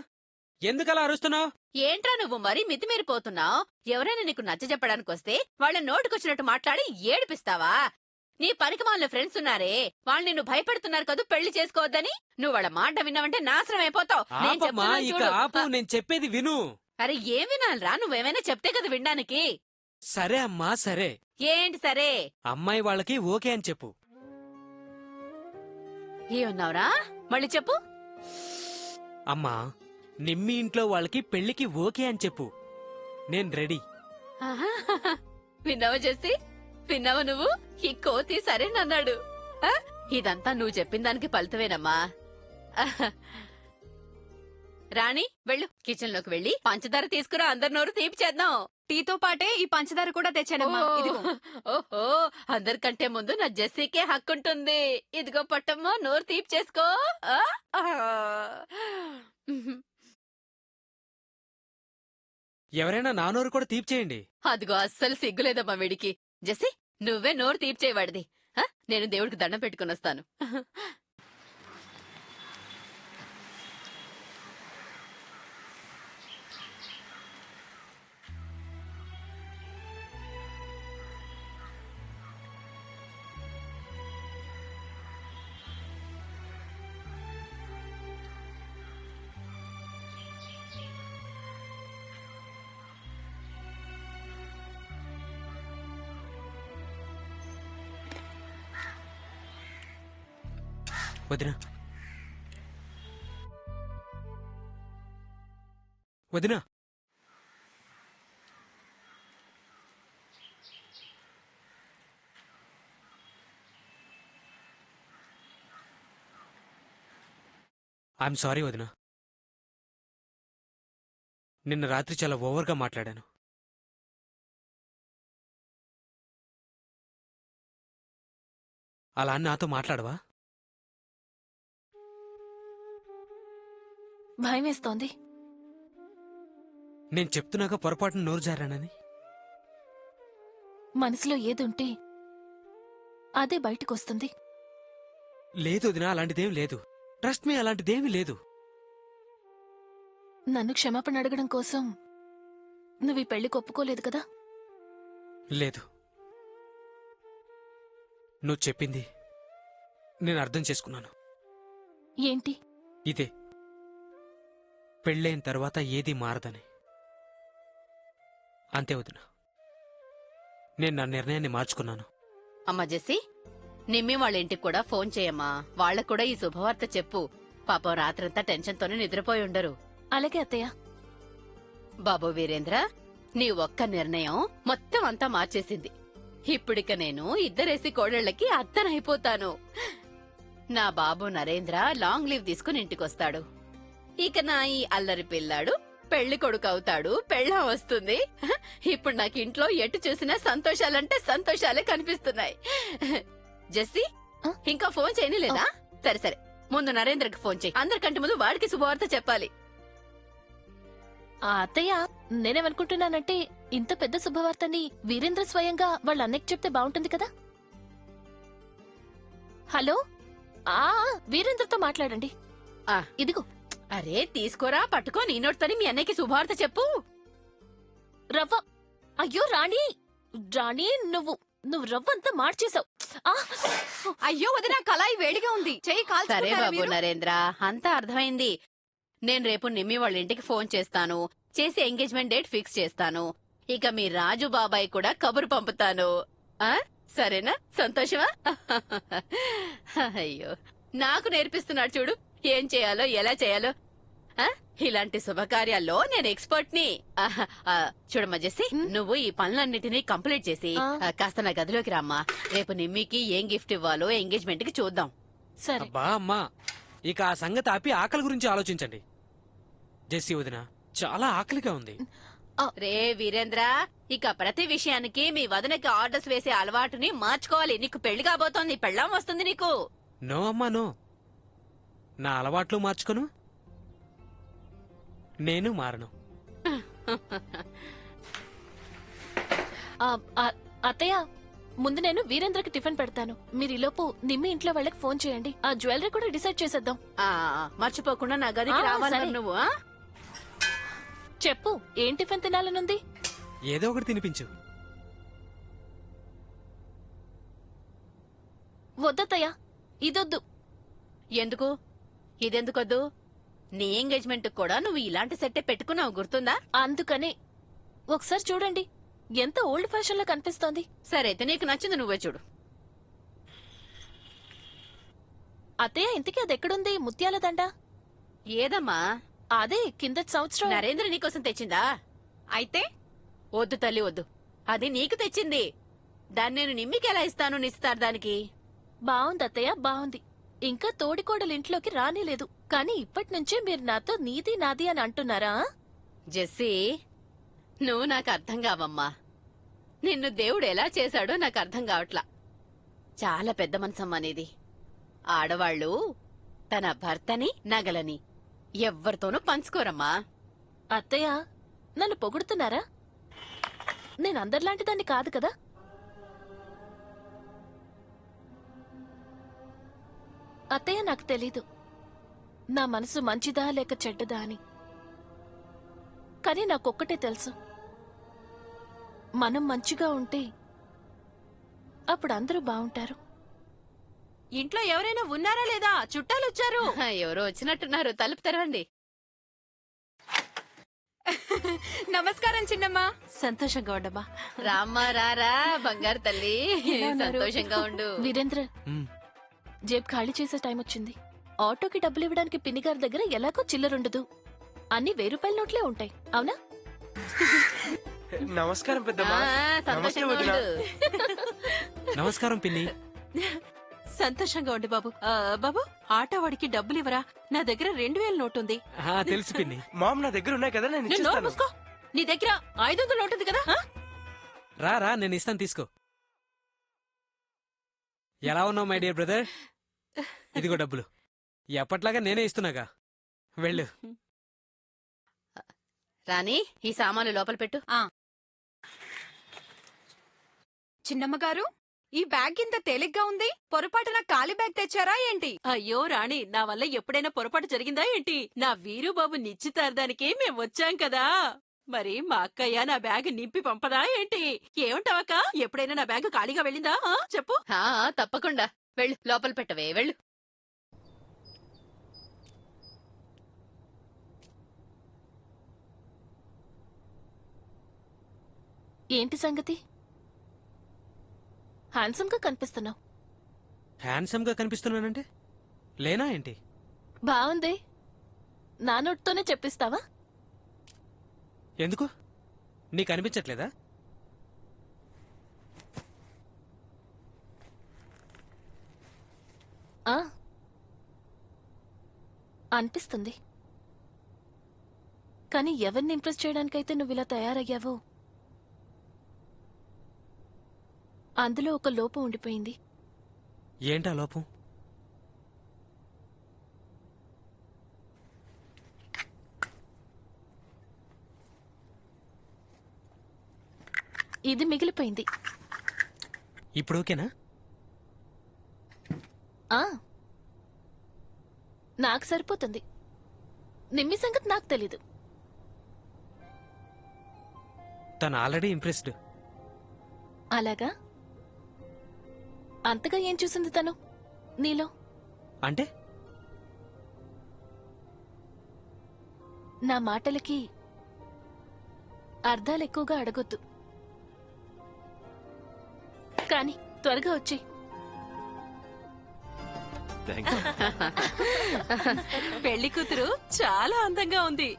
ఎందుకలా అరుస్తున్నావు? ఏంట్రా నువ్వు మరీ మితిమీరిపోతున్నావు? ఎవరైనా నీకు నచ్చ చెప్పడానికి వస్తే వాళ్ళ నోటికొచ్చినట్టు మాట్లాడి ఏడిపిస్తావా? నీ పనికిమాలిన ఫ్రెండ్స్ ఉన్నారే, వాళ్ళు నిన్ను భయపెడుతున్నారు కదూ పెళ్లి చేసుకోవద్దని. నువ్వు వాళ్ళ మాట విన్నావంటే నాశనం అయిపోతావు. నేను చెప్పేది విను. అరే ఏం వినాలరా? నువ్వేమైనా చెప్తే కదా వినడానికి. సరే అమ్మా, సరే. ఏంటి సరే? అమ్మాయి వాళ్ళకి ఓకే అని చెప్పు. ఏమన్నావురా? మళ్ళీ చెప్పు. అమ్మా, నిమ్మి ఇంట్లో వాళ్ళకి పెళ్లికి ఓకే అని చెప్పు. నేను రెడీ. విన్నావా జెస్సీ? విన్నావా నువ్వు? ఈ కోతి సరేనన్నాడు. ఇదంతా నువ్వు చెప్పిన దానికి ఫలితమేనమ్మా. రాణి, వెళ్ళు, కిచెన్ లోకి వెళ్ళి పంచదార తీసుకురా, అందరి నోరు తీపి చేద్దాం. టీతో పాటే ఈ పంచదార కూడా తెచ్చానమ్మా. ఓహో, అందరికంటే ముందు నా జెస్సీకే హక్కుంటుంది. ఇదిగో పట్టమ్మా, నోరు తీపి చేసుకో. ఎవరైనా నా నోరు కూడా తీపి చేయండి. అదిగో అస్సలు సిగ్గులేదమ్మా వీడికి. జెస్సీ, నువ్వే నోరు తీపి చేయవాడిది. నేను దేవుడికి దండం పెట్టుకుని వస్తాను. వదినా, వదినా, ఐఎమ్ సారీ వదినా. నిన్న రాత్రి చాలా ఓవర్గా మాట్లాడాను. అలా అని నాతో మాట్లాడవా? భయం వేస్తోంది. నేను చెప్తున్నాక పొరపాటున నోరు జారానని. మనసులో ఏదుంటే అదే బయటకొస్తుంది. లేదు వదినా, అలాంటిదేం లేదు. ట్రస్ట్ మీ, అలాంటిదేమీ లేదు. నన్ను క్షమాపణ అడగడం కోసం నువ్వు ఈ పెళ్లికి ఒప్పుకోలేదు కదా? లేదు. నువ్వు చెప్పింది నేను అర్థం చేసుకున్నాను. ఏంటి? ఇదే, పెళ్ళైన తర్వాత ఏదీ మారదని. అంతే వదినా, నేను నా నిర్ణయాన్ని మార్చుకున్నాను. అమ్మా జెస్సీ, నిమ్మి వాళ్ళ ఇంటికి కూడా ఫోన్ చేయమ్మా. వాళ్ళకు కూడా ఈ శుభవార్త చెప్పు. పాపం రాత్రంతా టెన్షన్తోనే నిద్రపోయి ఉండరు. అలాగే అత్తయ్య. బాబు వీరేంద్ర, నీ ఒక్క నిర్ణయం మొత్తం అంతా మార్చేసింది. ఇప్పుడిక నేను ఇద్దరేసి కోడళ్లకి అత్తనైపోతాను. నా బాబు నరేంద్ర లాంగ్ లీవ్ తీసుకుని ఇంటికొస్తాడు. ఇక నా ఈ అల్లరి పిల్లాడు పెళ్లి కొడుకు అవుతాడు, పెళ్ళాం వస్తుంది. ఇప్పుడు నాకు ఇంట్లో ఎటు చూసినా సంతోషాలంటే సంతోషాలే కనిపిస్తున్నాయి. జెస్సీ, ఇంకా ఫోన్ చేయనిలేదా? సరే సరే, ముందు నరేంద్రకి ఫోన్ చేయి. అందరికంటే ముందు వాడికి శుభవార్త చెప్పాలి. అత్తయ్య, నేనేమనుకుంటున్నానంటే ఇంత పెద్ద శుభవార్తని వీరేంద్ర స్వయంగా వాళ్ళ అన్నయ్యకి చెప్తే బాగుంటుంది కదా. హలో, వీరేంద్రతో మాట్లాడండి. ఇదిగో. అరే తీసుకోరా, పట్టుకో. నీ నోటితోని మీ అన్నయ్యకి శుభవార్త చెప్పు. రవ్వ. అయ్యో రాణి, రాణి నువ్వు రవ్వంతా మార్చేశావు. అయ్యో వదినా, కళాయి వేడిగా ఉంది, చెయ్యి కాల్. సరే బాబు నరేంద్ర, అంతా అర్థమైంది. నేను రేపు నిమ్మి వాళ్ళ ఇంటికి ఫోన్ చేస్తాను, చేసి ఎంగేజ్మెంట్ డేట్ ఫిక్స్ చేస్తాను. ఇక మీ రాజు బాబాయ్ కూడా కబురు పంపుతాను. సరేనా? సంతోషమా? అయ్యో, నాకు నేర్పిస్తున్నాడు చూడు ఏం చేయాలో, ఎలా చేయాలో. ఇలాంటి శుభకార్యాల్లో నేను ఎక్స్పర్ట్ ని. చూడమ్మా జెస్సీ, నువ్వు ఈ పనులన్నిటినీ కంప్లీట్ చేసి కాస్త నా గదిలోకి రామ్మా. రేపు నిమ్మికి ఏం గిఫ్ట్ ఇవ్వాలో ఎంగేజ్మెంట్ కి చూద్దాం. సరే. అబ్బా అమ్మా, ఇక ఆ సంగతి ఆపి ఆకలి గురించి ఆలోచించండి. జెస్సీ వదిన, చాలా ఆకలిగా ఉంది. రే వీరేంద్ర, ఇక ప్రతి విషయానికి మీ వదనకి ఆర్డర్స్ వేసే అలవాటుని మార్చుకోవాలి. నీకు పెళ్లి కాబోతోంది, పెళ్ళాం వస్తుంది నీకు. నో అమ్మా నో, నా అలవాట్లు మార్చుకోను, నేను మారను. అత్తయ్య, ముందు నేను వీరేంద్రకి టిఫిన్ పెడతాను. మీరు ఈలోపు నిమ్మి ఇంట్లో వాళ్ళకి ఫోన్ చేయండి. ఆ జ్యువెలరీ కూడా డిసైడ్ చేసేద్దాం. మర్చిపోకుండా నా గదికి రావాలి సరే. నువ్వు. చెప్పు, ఏం టిఫిన్ తినాలనుంది? ఏదో ఒకటి తినిపించు. వద్దత్తయ్య, ఇదొద్దు. ఎందుకు? ఇదెందుకొద్దు? నీ ఎంగేజ్మెంట్ కూడా నువ్వు ఇలాంటి సెట్టే పెట్టుకున్నావు, గుర్తుందా? అందుకనే ఒకసారి చూడండి, ఎంత ఓల్డ్ ఫ్యాషన్ లో కనిపిస్తోంది. సరే అయితే నీకు నచ్చింది నువ్వే చూడు. అత్తయ్య, ఇంతకీ అది ఎక్కడుంది? ముత్యాల దండ ఏదమ్మా? అదే కిందటి సంవత్సరం నరేంద్ర నీకోసం తెచ్చిందా? అయితే వద్దు తల్లి, వద్దు. అది నీకు తెచ్చింది. దాన్ని నేను నిమ్మికి ఎలా ఇస్తాను నిశ్చితార్థానికి? బావుంది అత్తయ్య, బావుంది. ఇంకా తోడికోడలు ఇంట్లోకి రానేలేదు, కానీ ఇప్పటి నుంచే మీరు నాతో నీది నాది అని అంటున్నారా? జెస్సీ, నువ్వు నాకు అర్థం కావమ్మా. నిన్ను దేవుడు ఎలా చేశాడో నాకు అర్థం కావట్లా. చాలా పెద్ద మనసమ్మా నీది. ఆడవాళ్లు తన భర్తని, నగలని ఎవ్వరితోనూ పంచుకోరమ్మా. అత్తయ్య, నన్ను పొగుడుతున్నారా? నేను అందరిలాంటి దాన్ని కాదు కదా. అత్తయ్య, నాకు తెలీదు నా మనసు మంచిదా లేక చెడ్డదా అని. కానీ నాకొక్కటే తెలుసు, మనం మంచిగా ఉంటే అప్పుడు అందరూ బావుంటారు. ఇంట్లో ఎవరైనా ఉన్నారా లేదా? చుట్టాలు వచ్చారు. ఎవరో వచ్చినట్టున్నారు, తలుపు తెరవండి. నమస్కారం చిన్నమ్మా. సంతోషంగా ఉండమ్మా. రామ్మా, రారా బంగారు తల్లి, సంతోషంగా ఉండు. వీరేంద్ర, జేబు ఖాళీ చేసే టైం వచ్చింది. ఆటోకి డబ్బులు ఇవ్వడానికి పిన్నిగారి దగ్గర ఎలాగో చిల్లరుండదు. అన్ని 1000 రూపాయల నోట్లే ఉంటాయి, అవునా? నమస్కారం పెద్దమ్మా. సంతోషంగా ఉండు. నమస్కారం పిన్ని. సంతోషంగా ఉండు బాబు. బాబు, ఆటవాడికి డబ్బులివ్వరా? నా దగ్గర 2000 నోటుంది. తెలుసు పిన్ని. మామ్ నా దగ్గర ఉన్నాయి కదా, నేను నువ్వు నోరు ఇచ్చేస్తాను. మూసుకో. నీ దగ్గర 500 నోటుంది కదా? రా నేను ఇస్తాను, తీసుకో. ఎలా ఉన్నావు మై డియర్ బ్రదర్? ఇదిగో డబ్బులు. ఎప్పట్లాగా నేనే ఇస్తున్నాగా, వెళ్ళు. రాణి, ఈ సామాన్లు లోపల పెట్టు. చిన్నమ్మగారు, ఈ బ్యాగ్ ఇంత తేలిగ్గా ఉంది. పొరపాటున ఖాళీ బ్యాగ్ తెచ్చారా ఏంటి? అయ్యో రాణి, నా వల్ల ఎప్పుడైనా పొరపాటు జరిగిందా ఏంటి? నా వీరుబాబు నిశ్చితార్థానికి మేం వచ్చాం కదా, మరి మా అక్కయ్య నా బ్యాగ్ నింపి పంపదా ఏంటి? ఏమంటావక్క? ఎప్పుడైనా నా బ్యాగ్ ఖాళీగా వెళ్ళిందా? చెప్పు. తప్పకుండా. వెళ్ళు, లోపల పెట్టవే, వెళ్ళు. ఏంటి సంగతి? హ్యాండ్సమ్ గా కనిపిస్తున్నావు. హ్యాండ్సమ్ గా కనిపిస్తున్నానంటే లేనా ఏంటి? బాగుంది. నా నోటితోనే చెప్పిస్తావా? ఎందుకు, నీకు అనిపించట్లేదా? అనిపిస్తుంది. కానీ ఎవరిని ఇంప్రెస్ చేయడానికైతే నువ్వు ఇలా తయారయ్యావో అందులో ఒక లోపం ఉండిపోయింది. ఏంటా లోపం? ఇది మిగిలిపోయింది. ఇప్పుడు ఓకేనా? నాకు సరిపోతుంది. నిమ్మి సంగతి నాకు తెలీదు. తను ఆల్రెడీ ఇంప్రెస్డ్. అలాగా? అంతగా ఏం చూసింది తను నీలో? అంటే నా మాటలకి అర్థాలు ఎక్కువగా అడగొద్దు, కానీ త్వరగా వచ్చి. పెళ్లి కూతురు చాలా అందంగా ఉంది.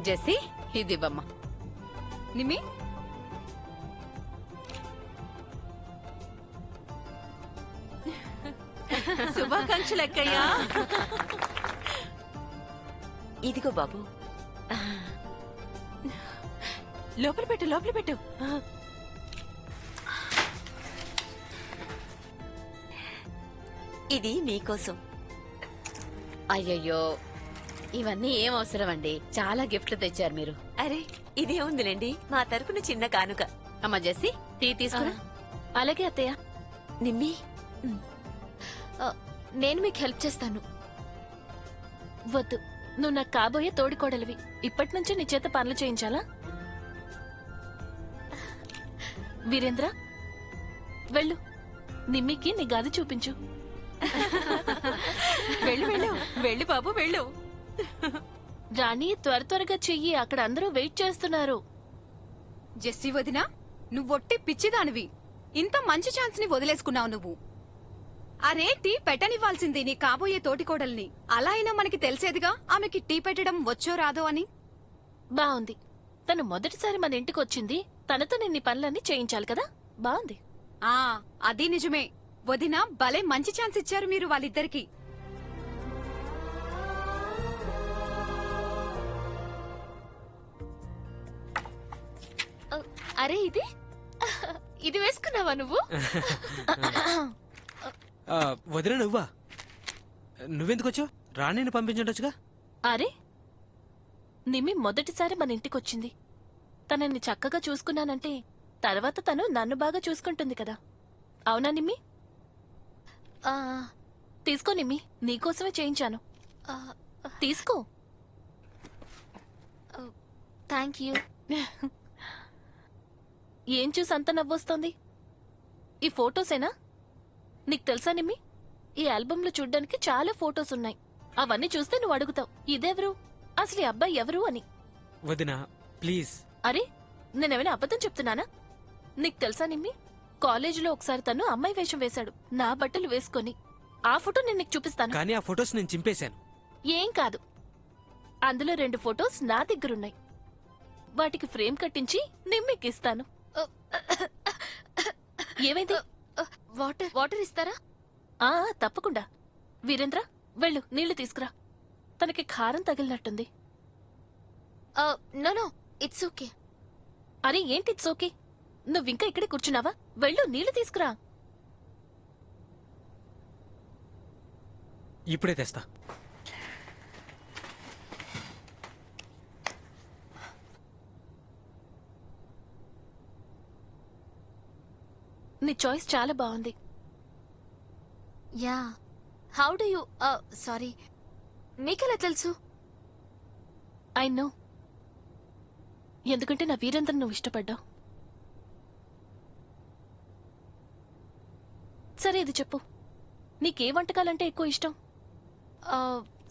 జెస్సీ, ఇదివ్వమ్మా. నిమ్మి, శుభాకాంక్షలు అక్కయ్యా. ఇదిగో బాబు, లోపల పెట్టు, లోపల పెట్టు. ఇది మీకోసం. అయ్యయ్యో, ఇవన్నీ ఏం అవసరం అండి, చాలా గిఫ్ట్లు తెచ్చారు మీరు. అరే, ఇదే ఉందిలేండి, మా తరపున చిన్న కానుక. అమ్మా జెస్సీ, టీ తీసుకురా. అలాగే అత్తయ్య. నిమ్మి, నేను మీకు హెల్ప్ చేస్తాను. వద్దు, నువ్వు నాకు కాబోయే తోడికోడలివి. ఇప్పటి నుంచి నీ చేత పనులు చేయించాలా? వీరేంద్ర, వెళ్ళు, నిమ్మికి నీ గది చూపించు. వెళ్ళు వెళ్ళు, వెళ్ళు బాబు, వెళ్ళు. రాణి, త్వరగా చెయ్యి, అక్కడ అందరూ వెయిట్ చేస్తున్నారు. జెస్సీ వదినా, నువ్వొట్టి పిచ్చిదానివి. ఇంత మంచి ఛాన్స్ ని వదిలేసుకున్నావు నువ్వు. అరే, టీ పెట్టనివ్వాల్సింది నీ కాబోయే తోటికోడల్ని. అలా అయినా మనకి తెలిసేదిగా ఆమెకి టీ పెట్టడం వచ్చో రాదో అని. బాగుంది. తను మొదటిసారి మన ఇంటికి వచ్చింది, తనతో నిన్ని పనులన్నీ చేయించాలి కదా. బాగుంది. అది నిజమే వదినా, భలే మంచి ఛాన్స్ ఇచ్చారు మీరు వాళ్ళిద్దరికి. అరే, ఇది వేసుకున్నావా నువ్వు? వదిన నువ్వా? నువ్వెందుకు వచ్చావు? రాణిని పంపించడొచ్చుగా. అరే, నిమ్మి మొదటిసారి మన ఇంటికొచ్చింది. తనని చక్కగా చూసుకున్నానంటే తర్వాత తను నన్ను బాగా చూసుకుంటుంది కదా. అవునా నిమ్మి? తీసుకో నిమ్మి, నీకోసమే చేయించాను. తీసుకో. Thank you. ఏం చూసి అంత నవ్వొస్తోంది? ఈ ఫోటోసేనా? నీకు తెలుసా నిమ్మి, ఈ ఆల్బంలో చూడ్డానికి చాలా ఫోటోస్ ఉన్నాయి. అవన్నీ చూస్తే నువ్వు అడుగుతావు, ఇదెవరు, అసలు ఈ అబ్బాయి ఎవరు అని. వదినా ప్లీజ్. అరే, నేనేమైనా అబద్ధం చెప్తున్నానా? నీకు తెలుసా నిమ్మి, కాలేజీలో ఒకసారి తను అమ్మాయి వేషం వేశాడు, నా బట్టలు వేసుకొని. ఆ ఫోటో నేను నీకు చూపిస్తాను. కానీ ఆ ఫొటోస్ నేను చింపేశాను. ఏం కాదు. అందులో 2 ఫొటోస్ నా దగ్గరున్నాయి. వాటికి ఫ్రేమ్ కట్టించి నిమ్మెక్కిస్తాను. ఏమైంది? వాటర్ ఇస్తారా? ఆ తప్పకుండా. వీరేంద్ర, వెళ్ళు నీళ్లు తీసుకురా. తనకి కారం తగిలినట్టుంది. No it's okay. అరే ఏంటి ఇట్స్ ఓకే? నువ్వింకా ఇక్కడే కూర్చున్నావా? వెళ్ళు నీళ్లు తీసుకురా. ఇప్పుడే తెస్తా. నీ చాయిస్ చాలా బాగుంది. Yeah, how do you sorry, మీకెలా తెలుసు? I know. ఎందుకంటే నా వీరేంద్ర నువ్వు ఇష్టపడ్డావు. సరే ఇది చెప్పు, నీకే వంటకాలంటే ఎక్కువ ఇష్టం?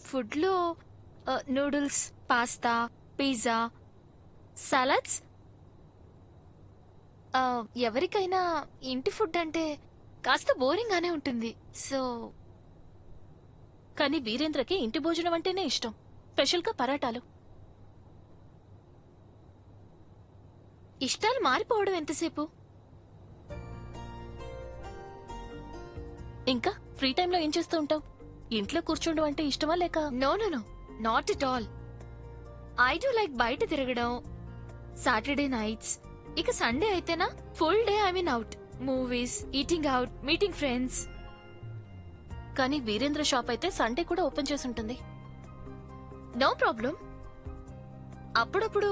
ఫుడ్లో నూడిల్స్, పాస్తా, పిజ్జా, సలాడ్స్. ఎవరికైనా ఇంటి ఫుడ్ అంటే కాస్త బోరింగ్ గానే ఉంటుంది. సో కానీ వీరేంద్రకి ఇంటి భోజనం అంటేనే ఇష్టం, స్పెషల్గా పరాటాలు. ఇష్టాలు మారిపోవడం ఎంతసేపు? ఇంకా ఫ్రీ టైంలో ఏం చేస్తూ ఉంటావు? ఇంట్లో కూర్చోండు అంటే ఇష్టమా లేక? No not at all. I do like బయట తిరగడం, సాటర్డే నైట్స్. ఇక సండే అయితేనా full day I mean out, movies, eating out, meeting friends. కానీ వీరేంద్ర షాప్ అయితే సండే కూడా ఓపెన్ చేసి ఉంటుంది. No problem. అప్పుడప్పుడు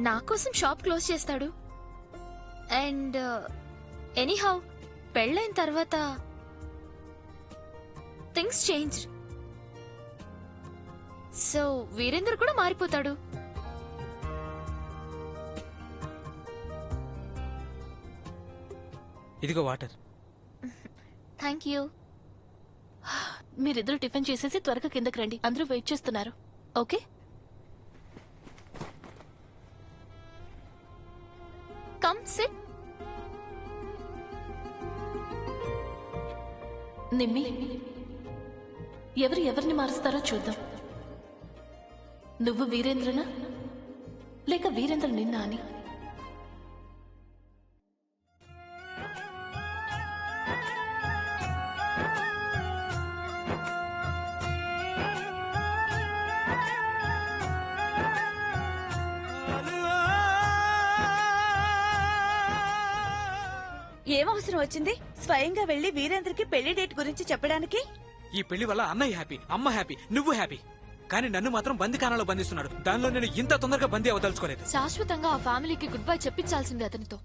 నా కోసం షాప్ క్లోజ్ చేస్తాడు. అండ్ ఎనీహౌ పెళ్ళైన తర్వాత థింగ్స్ చేంజ్. సో వీరేంద్ర కూడా మారిపోతాడు. ఇదిగో వాటర్. Thank you. మీరిద్దరు టిఫిన్ చేసేసి త్వరగా కిందకి రండి, అందరూ వెయిట్ చేస్తున్నారు. Okay, come SIT. నిమ్మి, ఎవరిని మారుస్తారో చూద్దాం. నువ్వు వీరేంద్రనా లేక వీరేంద్ర నిన్నా అని. ఏం అవసరం వచ్చింది స్వయంగా వెళ్లి వీరేంద్రకి పెళ్లి డేట్ గురించి చెప్పడానికి? ఈ పెళ్లి వల్ల అన్నయ్య హ్యాపీ, అమ్మ హ్యాపీ, నువ్వు హ్యాపీ. కానీ నన్ను మాత్రం బందికానాలో బంధిస్తున్నాడు. దానిలో నేను ఇంత తొందరగా బందీ అవదలుచుకోలేదు. శాశ్వతంగా ఆ ఫ్యామిలీకి గుడ్ బై చెప్పించాల్సిందే అతనితో.